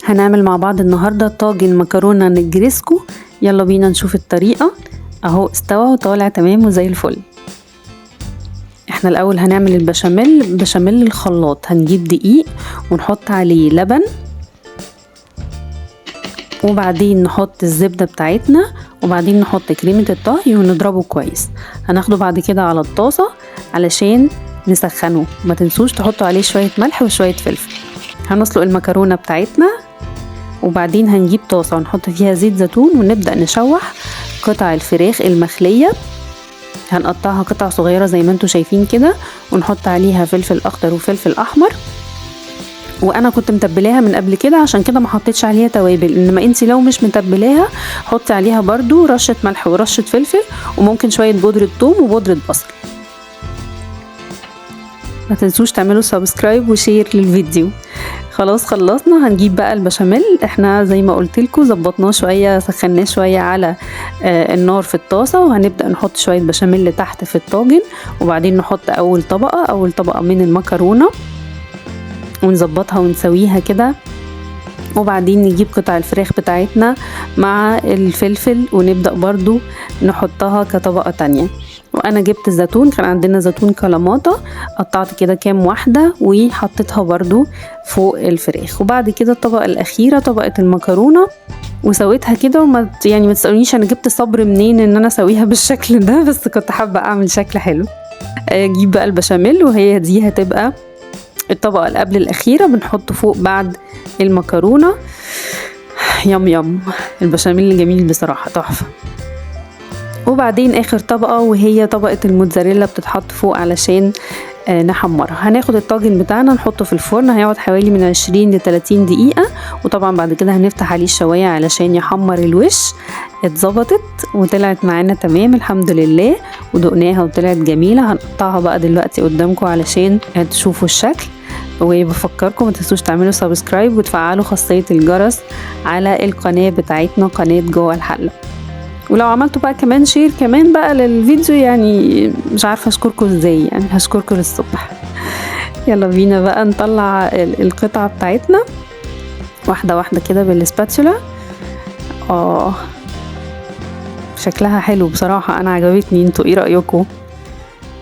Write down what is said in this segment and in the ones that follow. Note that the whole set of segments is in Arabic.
هنعمل مع بعض النهاردة طاجن مكرونة نجريسكو. يلا بينا نشوف الطريقة. اهو استوى وطالع تمام وزي الفل. احنا الاول هنعمل بشاميل الخلاط. هنجيب دقيق ونحط عليه لبن، وبعدين نحط الزبدة بتاعتنا، وبعدين نحط كريمة الطهي ونضربه كويس. هناخده بعد كده على الطاسة علشان نسخنه. ما تنسوش تحطوا عليه شوية ملح وشوية فلفل. هنسلق المكرونة بتاعتنا، وبعدين هنجيب طاسة ونحط فيها زيت زيتون ونبدأ نشوح قطع الفراخ المخلية. هنقطعها قطع صغيرة زي ما انتوا شايفين كده، ونحط عليها فلفل اخضر وفلفل احمر. وانا كنت متبلاها من قبل كده عشان كده ما حطيتش عليها توابل، انما انتي لو مش متبلاها حطي عليها برضو رشة ملح ورشة فلفل، وممكن شوية بودرة ثوم وبودرة بصل. ما تنسوش تعملوا سبسكرايب وشير للفيديو. خلاص خلصنا. هنجيب بقى البشاميل. احنا زي ما قلت لكم ظبطناه شويه، سخناه شويه على النار في الطاسه، وهنبدا نحط شويه بشاميل تحت في الطاجن، وبعدين نحط اول طبقه من المكرونه ونظبطها ونسويها كده، وبعدين نجيب قطع الفراخ بتاعتنا مع الفلفل ونبدا برضو نحطها كطبقه تانية. وانا جبت الزيتون، كان عندنا زيتون كلاماتا، قطعت كده كام واحدة وحطيتها برضو فوق الفراخ. وبعد كده الطبقة الاخيرة طبقة المكرونة وسويتها كده. وما يعني ما تسألونيش انا جبت صبر منين ان انا اسويها بالشكل ده، بس كنت حابة اعمل شكل حلو. اجيب بقى البشاميل، وهي دي هتبقى الطبقة اللي قبل الاخيرة، بنحط فوق بعد المكرونة. يم يم، البشاميل جميل بصراحة، تحفة. وبعدين اخر طبقة وهي طبقة الموتزاريلا بتتحط فوق علشان نحمرها. هناخد الطاجن بتاعنا نحطه في الفرن، هيقعد حوالي من 20 ل 30 دقيقة، وطبعا بعد كده هنفتح عليه الشواية علشان يحمر الوش. اتظبطت وطلعت معانا تمام الحمد لله، ودقناها وطلعت جميلة. هنقطعها بقى دلوقتي قدامكم علشان تشوفوا الشكل. وبفكركم ما تنسوش تعملوا سبسكرايب وتفعلوا خاصية الجرس على القناة بتاعتنا، قناة جوه الحلة. ولو عملتوا بقى كمان شير كمان بقى للفيديو، يعني مش عارفة اشكركم ازاي، يعني هشكركم للصبح. يلا بينا بقى نطلع القطعة بتاعتنا واحدة واحدة كده بالسباتشولا. شكلها حلو بصراحة، انا عجبتني. انتوا ايه رأيكم؟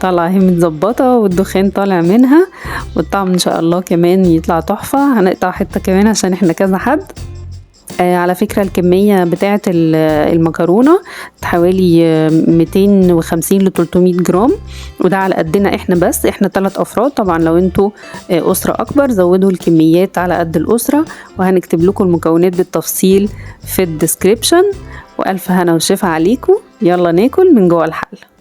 طالعة اهي متظبطة والدخان طالع منها، والطعم ان شاء الله كمان يطلع تحفة. هنقطع حتة كمان عشان احنا كذا حد. على فكرة الكمية بتاعة المكرونة حوالي 250 ل 300 جرام، وده على قدنا احنا، بس احنا 3 افراد. طبعا لو انتوا اسرة اكبر زودوا الكميات على قد الاسرة، وهنكتب لكم المكونات بالتفصيل في الديسكريبشن. والف هنا وشفا عليكم. يلا ناكل من جوه الحلة.